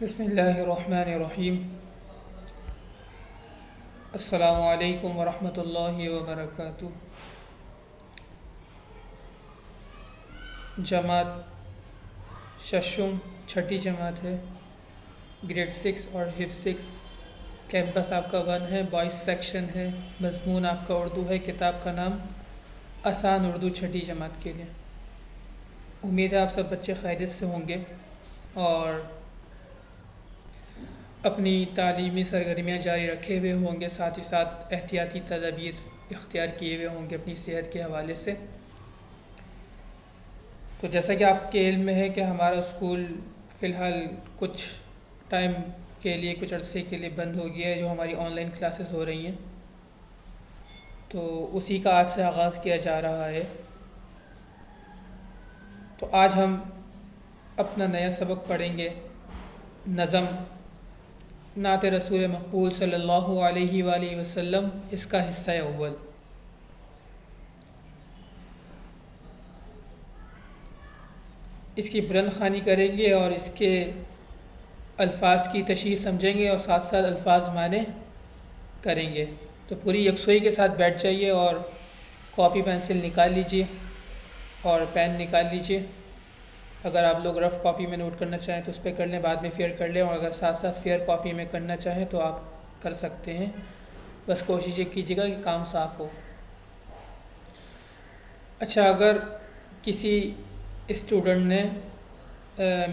بسم اللہ الرحمن الرحیم۔ السلام علیکم ورحمۃ اللہ وبرکاتہ۔ جماعت ششم چھٹی جماعت ہے، گریڈ 6 اور حفظ 6۔ کیمپس آپ کا 1 ہے، بوائز سیکشن ہے، مضمون آپ کا اردو ہے، کتاب کا نام آسان اردو چھٹی جماعت کے لیے۔ امید ہے آپ سب بچے خیریت سے ہوں گے اور اپنی تعلیمی سرگرمیاں جاری رکھے ہوئے ہوں گے، ساتھ ہی ساتھ احتیاطی تدابیر اختیار کیے ہوئے ہوں گے اپنی صحت کے حوالے سے۔ تو جیسا کہ آپ کے علم میں ہے کہ ہمارا اسکول فی الحال کچھ ٹائم کے لیے، کچھ عرصے کے لیے بند ہو گیا ہے، جو ہماری آن لائن کلاسز ہو رہی ہیں، تو اسی کا آج سے آغاز کیا جا رہا ہے۔ تو آج ہم اپنا نیا سبق پڑھیں گے، نظم نعت رسول مقبول صلی اللہ علیہ وآلہ وسلم، اس کا حصہ اول۔ اس کی بلند خوانی کریں گے اور اس کے الفاظ کی تشریح سمجھیں گے اور ساتھ ساتھ الفاظ معنی کریں گے۔ تو پوری یکسوئی کے ساتھ بیٹھ جائیے اور کاپی پینسل نکال لیجیے اور پین نکال لیجیے۔ اگر آپ لوگ رف کاپی میں نوٹ کرنا چاہیں تو اس پہ کر لیں، بعد میں فیئر کر لیں، اور اگر ساتھ ساتھ فیئر کاپی میں کرنا چاہیں تو آپ کر سکتے ہیں۔ بس کوشش یہ کیجیے گا کہ کام صاف ہو۔ اچھا، اگر کسی اسٹوڈنٹ نے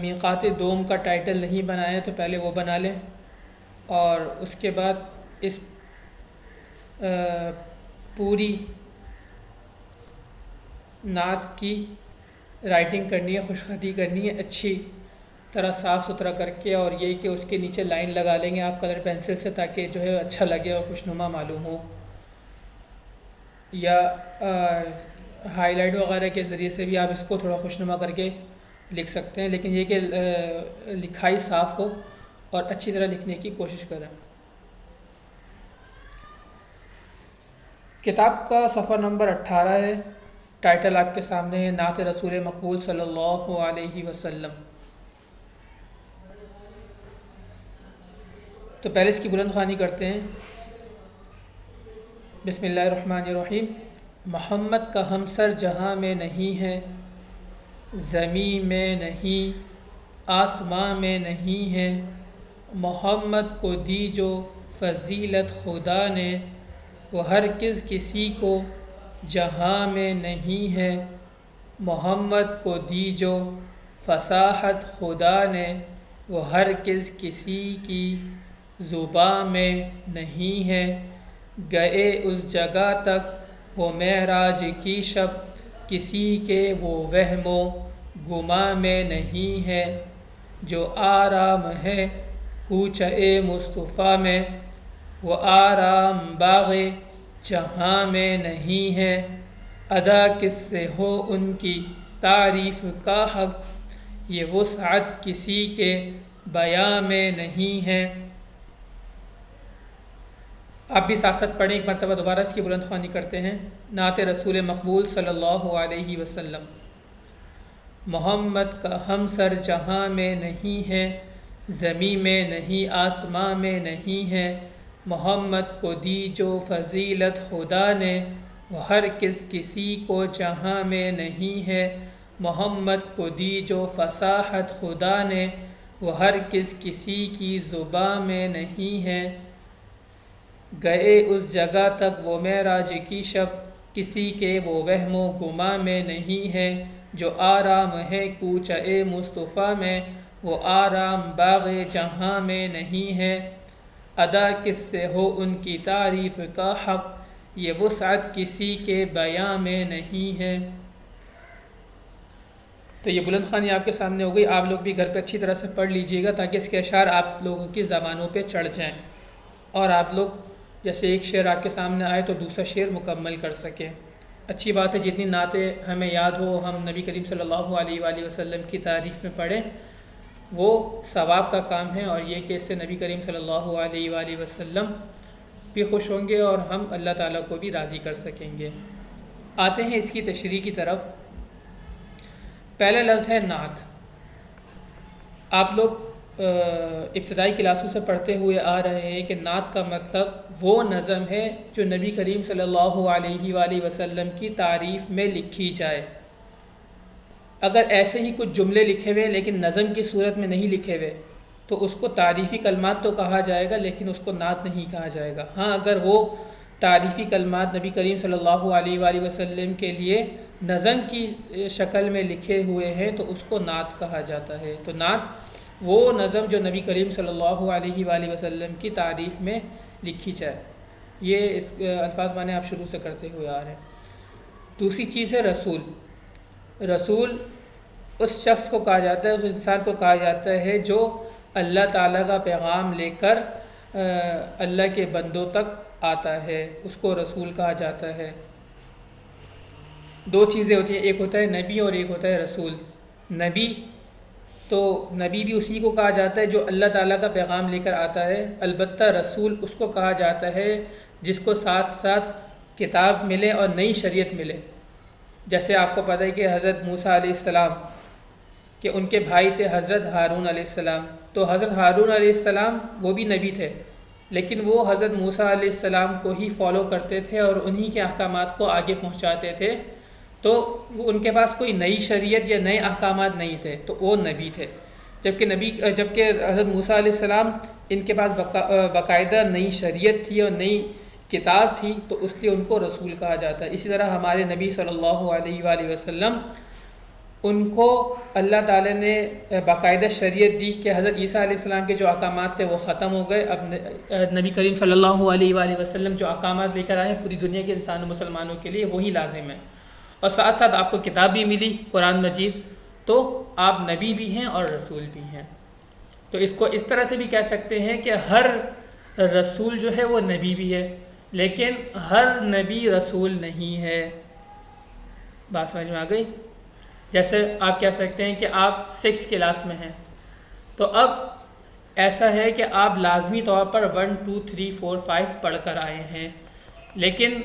میقات دوم کا ٹائٹل نہیں بنایا تو پہلے وہ بنا لیں، اور اس کے بعد اس پوری نعت کی رائٹنگ کرنی ہے، خشخطی کرنی ہے اچھی طرح صاف ستھرا کر کے، اور یہ کہ اس کے نیچے لائن لگا لیں گے آپ کلر پینسل سے، تاکہ جو ہے اچھا لگے اور خوشنما معلوم ہو، یا ہائی لائٹ وغیرہ کے ذریعے سے بھی آپ اس کو تھوڑا خوشنما کر کے لکھ سکتے ہیں، لیکن یہ کہ لکھائی صاف ہو اور اچھی طرح لکھنے کی کوشش کریں۔ کتاب کا صفحہ نمبر 18 ہے، ٹائٹل آپ کے سامنے ہے، نعت رسول مقبول صلی اللہ علیہ وسلم۔ تو پہلے اس کی بلند خوانی کرتے ہیں۔ بسم اللہ الرحمن الرحیم۔ محمد کا ہمسر جہاں میں نہیں ہے، زمین میں نہیں، آسماں میں نہیں ہے، محمد کو دی جو فضیلت خدا نے، وہ ہرگز کسی کو جہاں میں نہیں ہے، محمد کو دی جو فصاحت خدا نے، وہ ہرگز کسی کی زباں میں نہیں ہے، گئے اس جگہ تک وہ معراج کی شب، کسی کے وہ وہم و گماں میں نہیں ہے، جو آرام ہے کوچہ مصطفیٰ میں، وہ آرام باغ جہاں میں نہیں ہے، ادا کس سے ہو ان کی تعریف کا حق، یہ وسعت کسی کے بیاں میں نہیں ہے۔ آپ بھی ساتھ ساتھ پڑھیں، ایک مرتبہ دوبارہ اس کی بلند خوانی کرتے ہیں۔ نعت رسول مقبول صلی اللہ علیہ وسلم۔ محمد کا ہمسر جہاں میں نہیں ہے، زمین میں نہیں، آسماں میں نہیں ہے، محمد کو دی جو فضیلت خدا نے، وہ ہرگز کسی کو جہاں میں نہیں ہے، محمد کو دی جو فصاحت خدا نے، وہ ہرگز کسی کی زباں میں نہیں ہے، گئے اس جگہ تک وہ معراج کی شب، کسی کے وہ وہم و گماں میں نہیں ہے، جو آرام ہے کوچہ مصطفیٰ میں، وہ آرام باغ جہاں میں نہیں ہے، ادا کس سے ہو ان کی تعریف کا حق، یہ وسعت کسی کے بیاں میں نہیں ہے۔ تو یہ بلند خوانی آپ کے سامنے ہو گئی، آپ لوگ بھی گھر پہ اچھی طرح سے پڑھ لیجئے گا تاکہ اس کے اشعار آپ لوگوں کی زبانوں پہ چڑھ جائیں، اور آپ لوگ جیسے ایک شعر آپ کے سامنے آئے تو دوسرا شعر مکمل کر سکیں۔ اچھی بات ہے، جتنی نعتیں ہمیں یاد ہو ہم نبی کریم صلی اللہ علیہ وآلہ وسلم کی تعریف میں پڑھیں، وہ ثواب کا کام ہے، اور یہ کہ اس سے نبی کریم صلی اللہ علیہ وآلہ وسلم بھی خوش ہوں گے اور ہم اللہ تعالیٰ کو بھی راضی کر سکیں گے۔ آتے ہیں اس کی تشریح کی طرف۔ پہلا لفظ ہے نعت۔ آپ لوگ ابتدائی کلاسوں سے پڑھتے ہوئے آ رہے ہیں کہ نعت کا مطلب وہ نظم ہے جو نبی کریم صلی اللہ علیہ وآلہ وسلم کی تعریف میں لکھی جائے۔ اگر ایسے ہی کچھ جملے لکھے ہوئے لیکن نظم کی صورت میں نہیں لکھے ہوئے تو اس کو تعریفی کلمات تو کہا جائے گا، لیکن اس کو نعت نہیں کہا جائے گا۔ ہاں، اگر وہ تعریفی کلمات نبی کریم صلی اللہ علیہ وآلہ وسلم کے لیے نظم کی شکل میں لکھے ہوئے ہیں تو اس کو نعت کہا جاتا ہے۔ تو نعت وہ نظم جو نبی کریم صلی اللہ علیہ وآلہ وسلم کی تعریف میں لکھی جائے۔ یہ اس الفاظ معنی آپ شروع سے کرتے ہوئے آ رہے ہیں۔ دوسری چیز ہے رسول۔ رسول اس شخص کو کہا جاتا ہے، اس انسان کو کہا جاتا ہے جو اللہ تعالیٰ کا پیغام لے کر اللہ کے بندوں تک آتا ہے، اس کو رسول کہا جاتا ہے۔ دو چیزیں ہوتی ہیں، ایک ہوتا ہے نبی اور ایک ہوتا ہے رسول۔ نبی تو نبی بھی اسی کو کہا جاتا ہے جو اللہ تعالیٰ کا پیغام لے کر آتا ہے، البتہ رسول اس کو کہا جاتا ہے جس کو ساتھ ساتھ کتاب ملے اور نئی شریعت ملے۔ جیسے آپ کو پتہ ہے کہ حضرت موسیٰ علیہ السلام کہ ان کے بھائی تھے حضرت ہارون علیہ السلام، تو حضرت ہارون علیہ السلام وہ بھی نبی تھے، لیکن وہ حضرت موسیٰ علیہ السلام کو ہی فالو کرتے تھے اور انہی کے احکامات کو آگے پہنچاتے تھے، تو وہ ان کے پاس کوئی نئی شریعت یا نئے احکامات نہیں تھے، تو وہ نبی تھے۔ جبکہ حضرت موسیٰ علیہ السلام ان کے پاس باقاعدہ نئی شریعت تھی اور نئی کتاب تھی، تو اس لیے ان کو رسول کہا جاتا ہے۔ اسی طرح ہمارے نبی صلی اللہ علیہ وآلہ وسلم، ان کو اللہ تعالیٰ نے باقاعدہ شریعت دی کہ حضرت عیسیٰ علیہ السلام کے جو احکامات تھے وہ ختم ہو گئے، اب نبی کریم صلی اللہ علیہ وآلہ وسلم جو احکامات لے کر آئے ہیں پوری دنیا کے انسان و مسلمانوں کے لیے وہی لازم ہے، اور ساتھ ساتھ آپ کو کتاب بھی ملی قرآن مجید، تو آپ نبی بھی ہیں اور رسول بھی ہیں۔ تو اس کو اس طرح سے بھی کہہ سکتے ہیں کہ ہر رسول جو ہے وہ نبی بھی ہے، لیکن ہر نبی رسول نہیں ہے۔ بات سمجھ میں آ گئی؟ جیسے آپ کہہ سکتے ہیں کہ آپ 6 کلاس میں ہیں، تو اب ایسا ہے کہ آپ لازمی طور پر 1 2 3 4 5 پڑھ کر آئے ہیں، لیکن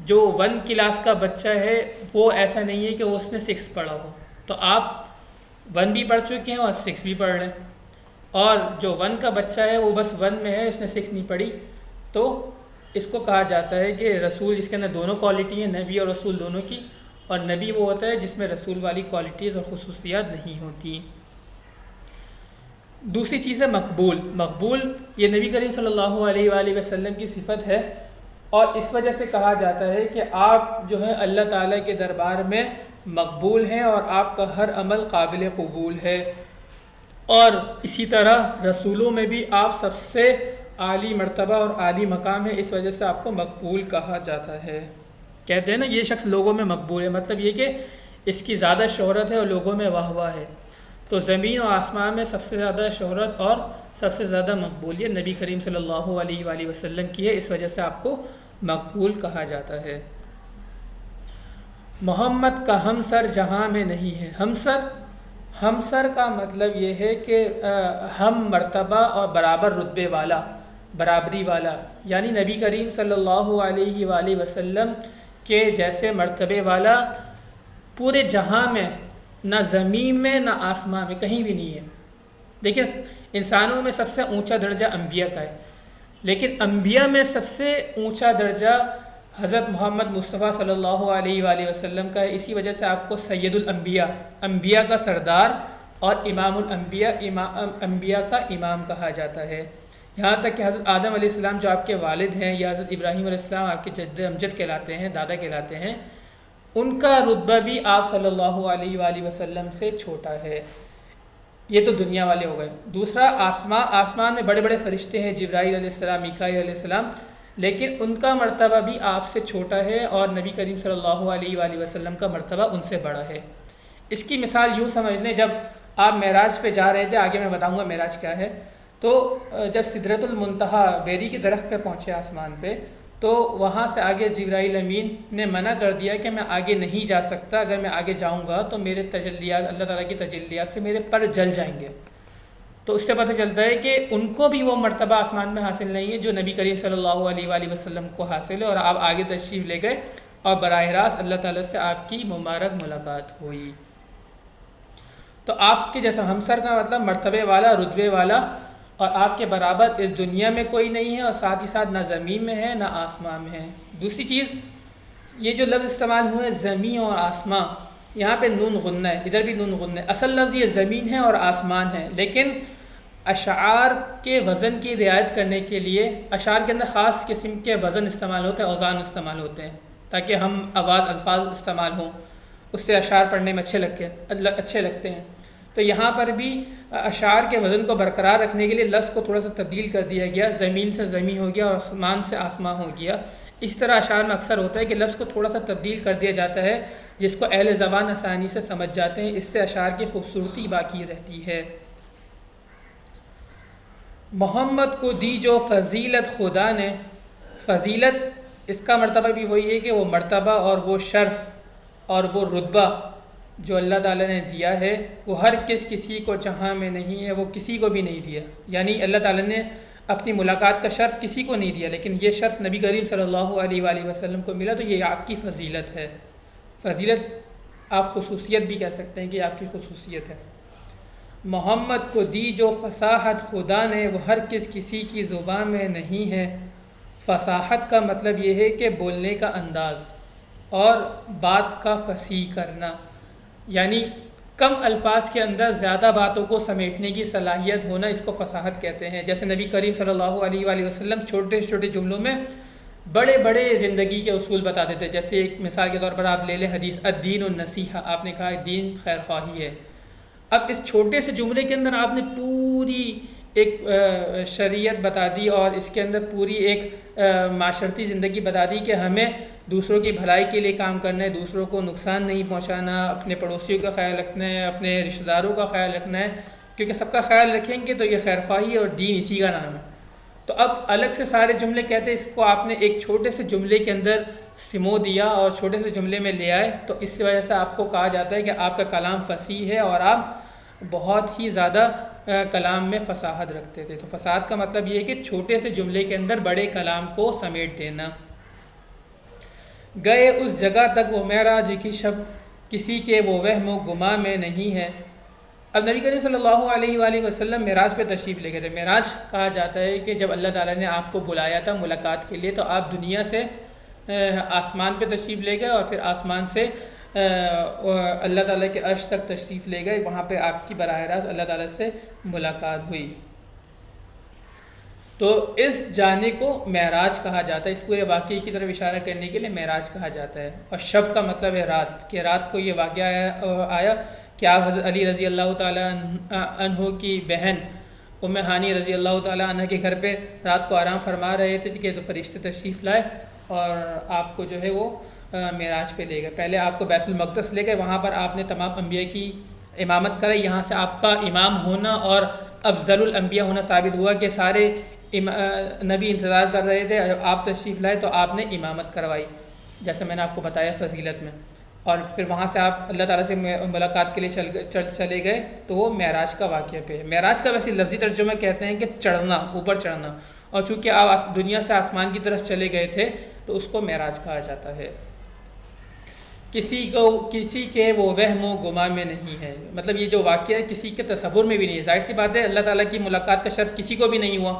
جو 1 کلاس کا بچہ ہے وہ ایسا نہیں ہے کہ وہ اس نے 6 پڑھا ہو، تو آپ 1 بھی پڑھ چکے ہیں اور 6 بھی پڑھ رہے ہیں، اور جو 1 کا بچہ ہے وہ بس 1 میں ہے، اس نے 6 نہیں پڑھی، تو اس کو کہا جاتا ہے کہ رسول، جس کے اندر دونوں کوالٹی ہیں، نبی اور رسول دونوں کی، اور نبی وہ ہوتا ہے جس میں رسول والی کوالٹیز اور خصوصیات نہیں ہوتی۔ دوسری چیز ہے مقبول۔ مقبول یہ نبی کریم صلی اللہ علیہ وآلہ وسلم کی صفت ہے، اور اس وجہ سے کہا جاتا ہے کہ آپ جو ہے اللہ تعالیٰ کے دربار میں مقبول ہیں اور آپ کا ہر عمل قابل قبول ہے، اور اسی طرح رسولوں میں بھی آپ سب سے عالی مرتبہ اور عالی مقام ہے، اس وجہ سے آپ کو مقبول کہا جاتا ہے۔ کہتے ہیں نا یہ شخص لوگوں میں مقبول ہے، مطلب یہ کہ اس کی زیادہ شہرت ہے اور لوگوں میں واہ واہ ہے، تو زمین و آسمان میں سب سے زیادہ شہرت اور سب سے زیادہ مقبولیت نبی کریم صلی اللہ علیہ وآلہ وسلم کی ہے، اس وجہ سے آپ کو مقبول کہا جاتا ہے۔ محمد کا ہمسر جہاں میں نہیں ہے۔ ہمسر کا مطلب یہ ہے کہ ہم مرتبہ اور برابر رتبے والا، برابری والا، یعنی نبی کریم صلی اللہ علیہ وآلہ وسلم کے جیسے مرتبے والا پورے جہاں میں، نہ زمین میں نہ آسمان میں، کہیں بھی نہیں ہے۔ دیکھیں انسانوں میں سب سے اونچا درجہ انبیاء کا ہے، لیکن انبیاء میں سب سے اونچا درجہ حضرت محمد مصطفیٰ صلی اللہ علیہ وآلہ وسلم کا ہے، اسی وجہ سے آپ کو سید الانبیاء، انبیاء کا سردار، اور امام الانبیاء، انبیاء کا امام کہا جاتا ہے۔ یہاں تک کہ حضرت آدم علیہ السلام جو آپ کے والد ہیں، یا حضرت ابراہیم علیہ السلام آپ کے جد امجد کہلاتے ہیں، دادا کہلاتے ہیں، ان کا رتبہ بھی آپ صلی اللہ علیہ وآلہ وسلم سے چھوٹا ہے۔ یہ تو دنیا والے ہو گئے۔ دوسرا آسمان میں بڑے بڑے فرشتے ہیں، جبرائیل علیہ السلام، میکائیل علیہ السلام، لیکن ان کا مرتبہ بھی آپ سے چھوٹا ہے، اور نبی کریم صلی اللہ علیہ وآلہ وسلم کا مرتبہ ان سے بڑا ہے۔ اس کی مثال یوں سمجھ لیں، جب آپ معراج پہ جا رہے تھے، آگے میں بتاؤں گا معراج کیا ہے، تو جب سدرۃ المنتہا بیری کی درخت پہ پہنچے آسمان پہ، تو وہاں سے آگے جبرائیل امین نے منع کر دیا کہ میں آگے نہیں جا سکتا، اگر میں آگے جاؤں گا تو میرے تجلیات، اللہ تعالیٰ کی تجلیات سے میرے پر جل جائیں گے۔ تو اس سے پتہ چلتا ہے کہ ان کو بھی وہ مرتبہ آسمان میں حاصل نہیں ہے جو نبی کریم صلی اللہ علیہ وآلہ وسلم کو حاصل ہے، اور آپ آگے تشریف لے گئے اور براہ راست اللہ تعالیٰ سے آپ کی مبارک ملاقات ہوئی۔ تو آپ کے جیسا ہمسر کا مطلب مرتبے والا، رتبے والا، اور آپ کے برابر اس دنیا میں کوئی نہیں ہے، اور ساتھ ہی ساتھ نہ زمین میں ہے نہ آسمان میں ہے۔ دوسری چیز، یہ جو لفظ استعمال ہوئے زمین اور آسمان، یہاں پہ نون غنہ ہے، ادھر بھی نون غنہ ہے۔ اصل لفظ یہ زمین ہے اور آسمان ہے، لیکن اشعار کے وزن کی رعایت کرنے کے لیے اشعار کے اندر خاص قسم کے وزن استعمال ہوتے ہیں، اوزان استعمال ہوتے ہیں، تاکہ ہم الفاظ استعمال ہوں، اس سے اشعار پڑھنے میں اچھے لگتے ہیں۔ تو یہاں پر بھی اشعار کے وزن کو برقرار رکھنے کے لیے لفظ کو تھوڑا سا تبدیل کر دیا گیا، زمین سے زمین ہو گیا اور آسمان سے آسمان ہو گیا۔ اس طرح اشعار میں اکثر ہوتا ہے کہ لفظ کو تھوڑا سا تبدیل کر دیا جاتا ہے، جس کو اہل زبان آسانی سے سمجھ جاتے ہیں، اس سے اشعار کی خوبصورتی باقی رہتی ہے۔ محمد کو دی جو فضیلت خدا نے، فضیلت اس کا مرتبہ بھی وہی ہے کہ وہ مرتبہ اور وہ شرف اور وہ رتبہ جو اللہ تعالیٰ نے دیا ہے وہ ہر کسی کو جہاں میں نہیں ہے، وہ کسی کو بھی نہیں دیا۔ یعنی اللہ تعالیٰ نے اپنی ملاقات کا شرف کسی کو نہیں دیا، لیکن یہ شرف نبی کریم صلی اللہ علیہ وآلہ وسلم کو ملا، تو یہ آپ کی فضیلت ہے۔ فضیلت آپ خصوصیت بھی کہہ سکتے ہیں کہ آپ کی خصوصیت ہے۔ محمد کو دی جو فصاحت خدا نے، وہ ہر کسی کی زبان میں نہیں ہے۔ فصاحت کا مطلب یہ ہے کہ بولنے کا انداز اور بات کا فصیح کرنا، یعنی کم الفاظ کے اندر زیادہ باتوں کو سمیٹنے کی صلاحیت ہونا، اس کو فصاحت کہتے ہیں۔ جیسے نبی کریم صلی اللہ علیہ وآلہ وسلم چھوٹے چھوٹے جملوں میں بڑے بڑے زندگی کے اصول بتا دیتے۔ جیسے ایک مثال کے طور پر آپ لے لیں حدیث الدین النصیحہ، آپ نے کہا دین خیر خواہی ہے۔ اب اس چھوٹے سے جملے کے اندر آپ نے پوری ایک شریعت بتا دی، اور اس کے اندر پوری ایک معاشرتی زندگی بتا دی کہ ہمیں دوسروں کی بھلائی کے لیے کام کرنا ہے، دوسروں کو نقصان نہیں پہنچانا، اپنے پڑوسیوں کا خیال رکھنا ہے، اپنے رشتہ داروں کا خیال رکھنا ہے، کیونکہ سب کا خیال رکھیں گے تو یہ خیر خواہی ہے، اور دین اسی کا نام ہے۔ تو اب الگ سے سارے جملے کہتے ہیں، اس کو آپ نے ایک چھوٹے سے جملے کے اندر سمو دیا اور چھوٹے سے جملے میں لے آئے، تو اس کی وجہ سے آپ کو کہا جاتا ہے کہ آپ کا کلام فصیح ہے اور آپ بہت ہی زیادہ کلام میں فصاحت رکھتے تھے۔ تو فصاحت کا مطلب یہ ہے کہ چھوٹے سے جملے کے اندر بڑے کلام کو سمیٹ دینا۔ گئے اس جگہ تک وہ معراج کی شب، کسی کے وہ وہم و گما میں نہیں ہے۔ اب نبی کریم صلی اللہ علیہ وآلہ وسلم معراج پہ تشریف لے گئے تھے۔ معراج کہا جاتا ہے کہ جب اللہ تعالیٰ نے آپ کو بلایا تھا ملاقات کے لیے، تو آپ دنیا سے آسمان پہ تشریف لے گئے، اور پھر آسمان سے اللہ تعالیٰ کے عرش تک تشریف لے گئے، وہاں پہ آپ کی براہ راست اللہ تعالیٰ سے ملاقات ہوئی۔ تو اس جانے کو معراج کہا جاتا ہے، اس پورے واقعے کی طرف اشارہ کرنے کے لیے معراج کہا جاتا ہے۔ اور شب کا مطلب ہے رات، کہ رات کو یہ واقعہ آیا کہ آپ حضرت علی رضی اللہ تعالیٰ عنہ کی بہن ام ہانی رضی اللہ تعالیٰ عنہ کے گھر پہ رات کو آرام فرما رہے تھے کہ تو فرشتے تشریف لائے اور آپ کو جو ہے وہ معراج پہ لے گئے۔ پہلے آپ کو بیت المقدس لے گئے، وہاں پر آپ نے تمام انبیاء کی امامت کرائی، یہاں سے آپ کا امام ہونا اور افضل الانبیاء ہونا ثابت ہوا کہ سارے نبی انتظار کر رہے تھے، آپ تشریف لائے تو آپ نے امامت کروائی، جیسے میں نے آپ کو بتایا فضیلت میں۔ اور پھر وہاں سے آپ اللہ تعالیٰ سے ملاقات کے لیے چلے گئے، تو وہ معراج کا واقعہ پہ ہے۔ معراج کا ویسے لفظی ترجمہ کہتے ہیں کہ چڑھنا، اوپر چڑھنا، اور چونکہ آپ دنیا سے آسمان کی طرف چلے گئے تھے تو اس کو معراج کہا جاتا ہے۔ کسی کے وہ وہم و گما میں نہیں ہے، مطلب یہ جو واقعہ ہے کسی کے تصور میں بھی نہیں ہے۔ ظاہر سی بات ہے اللہ تعالیٰ کی ملاقات کا شرف کسی کو بھی نہیں ہوا،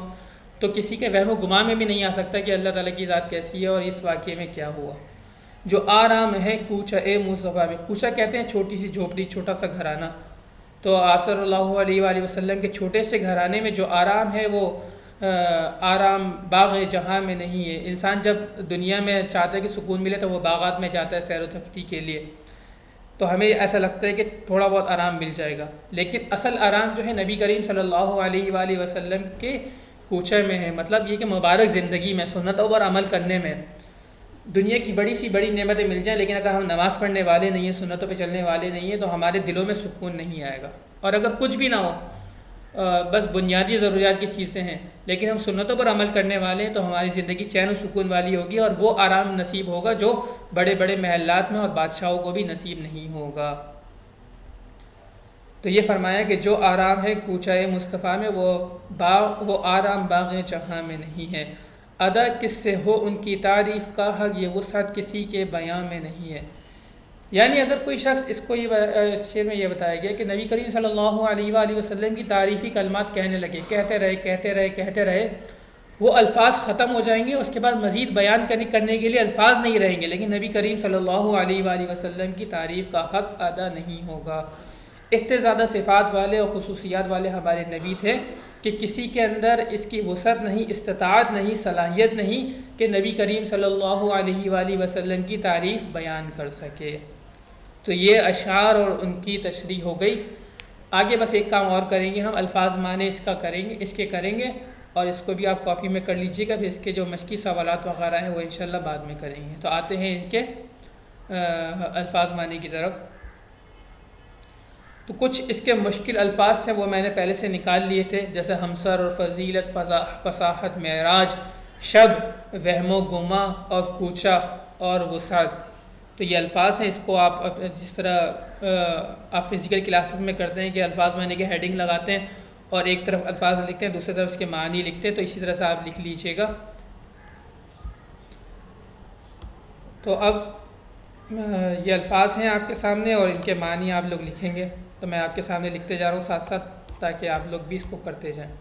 تو کسی کے وہم و گما میں بھی نہیں آ سکتا کہ اللہ تعالیٰ کی ذات کیسی ہے اور اس واقعے میں کیا ہوا۔ جو آرام ہے کوچہ اے مصطفیٰ میں، کوچہ کہتے ہیں چھوٹی سی جھوپڑی، چھوٹا سا گھرانہ۔ تو آپ صلی اللہ علیہ وآلہ وسلم کے چھوٹے سے گھرانے میں جو آرام ہے وہ آرام باغ جہاں میں نہیں ہے۔ انسان جب دنیا میں چاہتا ہے کہ سکون ملے تو وہ باغات میں جاتا ہے سیر و تفریح کے لیے، تو ہمیں ایسا لگتا ہے کہ تھوڑا بہت آرام مل جائے گا، لیکن اصل آرام جو ہے نبی کریم صلی اللہ علیہ وآلہ وسلم کے کوچے میں ہے۔ مطلب یہ کہ مبارک زندگی میں سنتوں پر عمل کرنے میں دنیا کی بڑی سی بڑی نعمتیں مل جائیں، لیکن اگر ہم نماز پڑھنے والے نہیں ہیں، سنتوں پہ چلنے والے نہیں ہیں، تو ہمارے دلوں میں سکون نہیں آئے گا۔ اور اگر کچھ بھی نہ ہو، بس بنیادی ضروریات کی چیزیں ہیں، لیکن ہم سنتوں پر عمل کرنے والے ہیں، تو ہماری زندگی چین و سکون والی ہوگی، اور وہ آرام نصیب ہوگا جو بڑے بڑے محلات میں اور بادشاہوں کو بھی نصیب نہیں ہوگا۔ تو یہ فرمایا کہ جو آرام ہے کوچہ مصطفیٰ میں، وہ آرام باغ جہاں میں نہیں ہے۔ ادا کس سے ہو ان کی تعریف کا حق، یہ وسعت کسی کے بیان میں نہیں ہے۔ یعنی اگر کوئی شخص اس اس شعر میں یہ بتایا گیا کہ نبی کریم صلی اللہ علیہ وآلہ وسلم کی تعریفی کلمات کہنے لگے، کہتے رہے، وہ الفاظ ختم ہو جائیں گے، اس کے بعد مزید بیان کرنے کے لیے الفاظ نہیں رہیں گے، لیکن نبی کریم صلی اللہ علیہ وآلہ وسلم کی تعریف کا حق ادا نہیں ہوگا۔ اتنے زیادہ صفات والے اور خصوصیات والے ہمارے نبی تھے کہ کسی کے اندر اس کی وسعت نہیں، استطاعت نہیں، صلاحیت نہیں کہ نبی کریم صلی اللہ علیہ وآلہ وسلم کی تعریف بیان کر سکے۔ تو یہ اشعار اور ان کی تشریح ہو گئی۔ آگے بس ایک کام اور کریں گے، ہم الفاظ معنی اس کے کریں گے، اور اس کو بھی آپ کاپی میں کر لیجئے گا، پھر اس کے جو مشقی سوالات وغیرہ ہیں وہ انشاءاللہ بعد میں کریں گے۔ تو آتے ہیں ان کے الفاظ معنی کی طرف۔ تو کچھ اس کے مشکل الفاظ تھے وہ میں نے پہلے سے نکال لیے تھے، جیسے ہمسر اور فضیلت، فصاحت، معراج، شب، وہم و گما اور کوچہ اور وسعت۔ تو یہ الفاظ ہیں، اس کو آپ جس طرح آپ فزیکل کلاسز میں کرتے ہیں کہ الفاظ معنی کے ہیڈنگ لگاتے ہیں اور ایک طرف الفاظ لکھتے ہیں، دوسری طرف اس کے معنی لکھتے ہیں، تو اسی طرح سے آپ لکھ لیجئے گا۔ تو اب یہ الفاظ ہیں آپ کے سامنے اور ان کے معنی آپ لوگ لکھیں گے، تو میں آپ کے سامنے لکھتے جا رہا ہوں ساتھ ساتھ، تاکہ آپ لوگ بھی اس کو کرتے جائیں۔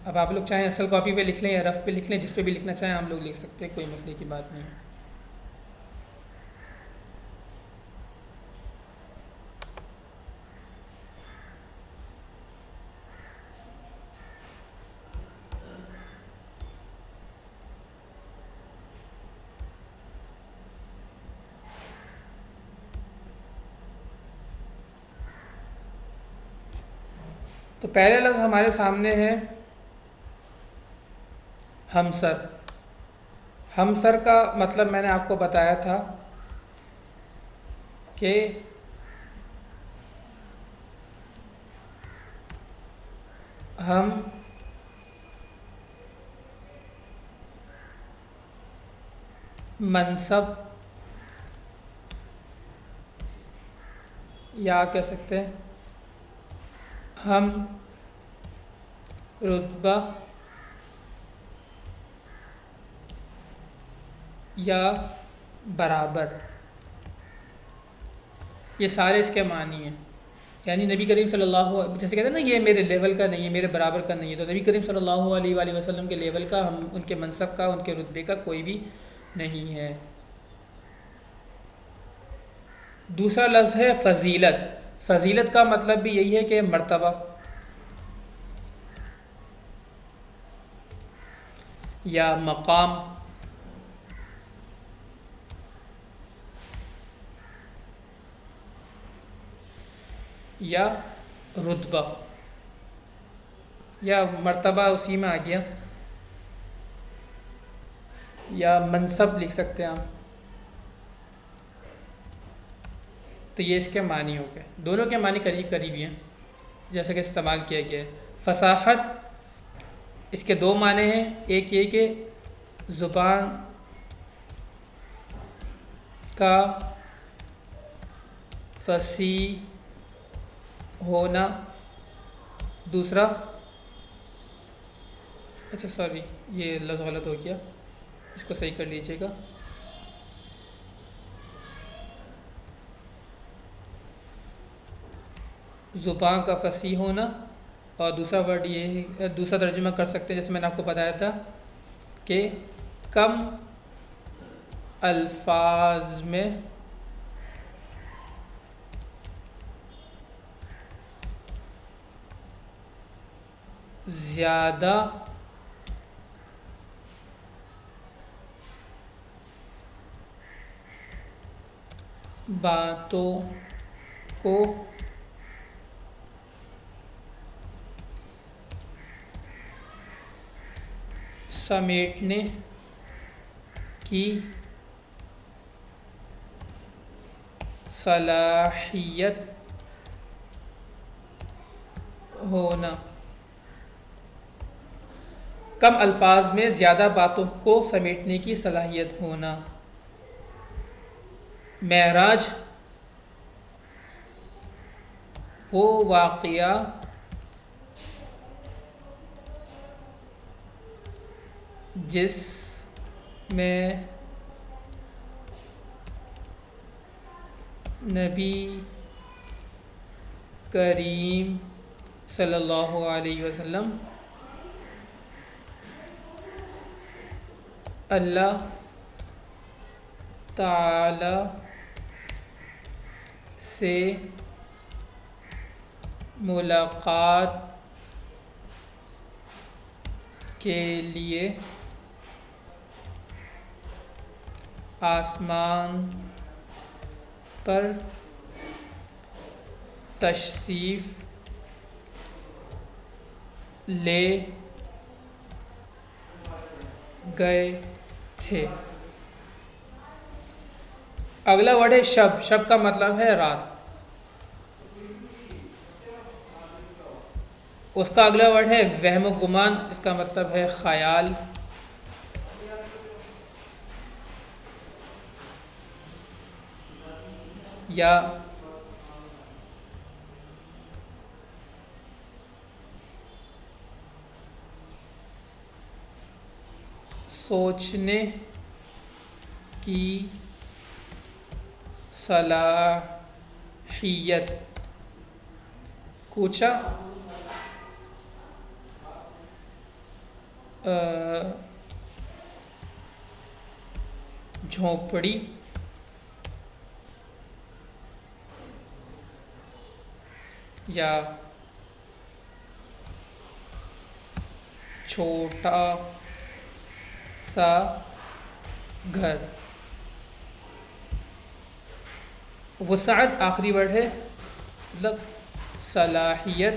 اب آپ لوگ چاہیں اصل کاپی پہ لکھ لیں یا رف پہ لکھ لیں، جس پہ بھی لکھنا چاہیں آپ لوگ لکھ سکتے ہیں، کوئی مسئلے کی بات نہیں ہے۔ تو پہلے لفظ ہمارے سامنے ہے ہمسر۔ ہمسر کا مطلب میں نے آپ کو بتایا تھا کہ ہم منصب یا کہہ سکتے ہیں ہم رتبہ یا برابر، یہ سارے اس کے معنی ہیں۔ یعنی نبی کریم صلی اللہ علیہ، جیسے کہتے ہیں نا یہ میرے لیول کا نہیں ہے، میرے برابر کا نہیں ہے، تو نبی کریم صلی اللہ علیہ وآلہ وسلم کے لیول کا، ہم ان کے منصب کا، ان کے رتبے کا کوئی بھی نہیں ہے۔ دوسرا لفظ ہے فضیلت۔ فضیلت کا مطلب بھی یہی ہے کہ مرتبہ یا مقام یا رتبہ یا مرتبہ اسی میں آ گیا، یا منصب لکھ سکتے ہیں آپ۔ تو یہ اس کے معنی ہو گئے، دونوں کے معنی قریب قریب ہیں جیسے کہ استعمال کیا گیا ہے۔ فصاحت، اس کے دو معنی ہیں، ایک یہ کہ زبان کا فصیح ہونا، دوسرا یہ لفظ غلط ہو گیا، اس کو صحیح کر لیجئے گا۔ زبان کا فصیح ہونا، اور دوسرا ورڈ یہ، دوسرا ترجمہ کر سکتے ہیں جیسے میں نے آپ کو بتایا تھا کہ کم الفاظ میں زیادہ باتوں کو سمیٹنے کی صلاحیت ہونا۔ کم الفاظ میں زیادہ باتوں کو سمیٹنے کی صلاحیت ہونا۔ معراج وہ واقعہ جس میں نبی کریم صلی اللہ علیہ وسلم اللہ تعالی سے ملاقات کے لیے آسمان پر تشریف لے گئے تھے۔ اگلا ورڈ ہے شب۔ شب کا مطلب ہے رات۔ اس کا اگلا ورڈ ہے وہم و گمان، اس کا مطلب ہے خیال۔ یا سوچنے کی صلاحیت۔ کوچا جھونپڑی، یا چھوٹا سا گھر۔ وسعت آخری ورڈ ہے، مطلب صلاحیت۔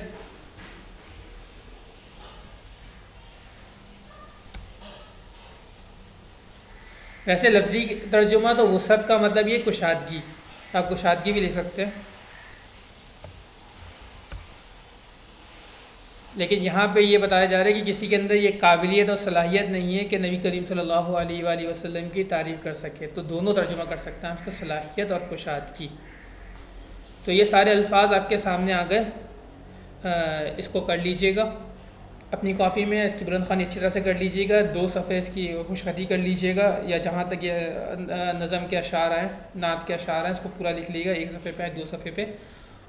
ویسے لفظی ترجمہ تو وسعت کا مطلب یہ کشادگی، آپ کشادگی بھی لکھ سکتے ہیں، لیکن یہاں پہ یہ بتایا جا رہا ہے کہ کسی کے اندر یہ قابلیت اور صلاحیت نہیں ہے کہ نبی کریم صلی اللہ علیہ وآلہ وسلم کی تعریف کر سکے، تو دونوں ترجمہ کر سکتے ہیں اس کا، صلاحیت اور کشادگی۔ تو یہ سارے الفاظ آپ کے سامنے آ گئے، اس کو کر لیجئے گا اپنی کاپی میں، اس کی بلند خوانی اچھی طرح سے کر لیجئے گا، 2 صفحے اس کی خوشخطی کر لیجئے گا، یا جہاں تک یہ نظم کے اشعار ہیں، نعت کے اشعار ہیں، اس کو پورا لکھ لیجئے گا 1 صفحے پہ 2 صفحے پہ،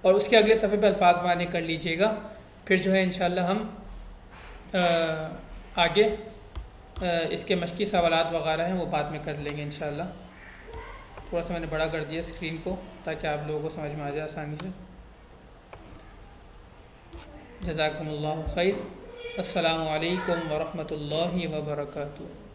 اور اس کے اگلے صفحے پہ الفاظ معنی کر لیجئے گا۔ پھر جو ہے انشاءاللہ ہم آگے اس کے مشقی سوالات وغیرہ ہیں وہ بعد میں کر لیں گے انشاءاللہ۔ تھوڑا سا میں نے بڑا کر دیا اسکرین کو تاکہ آپ لوگوں کو سمجھ میں آ جائے آسانی سے۔ جزاکم اللہ خیر۔ السلام علیکم ورحمۃ اللہ وبرکاتہ۔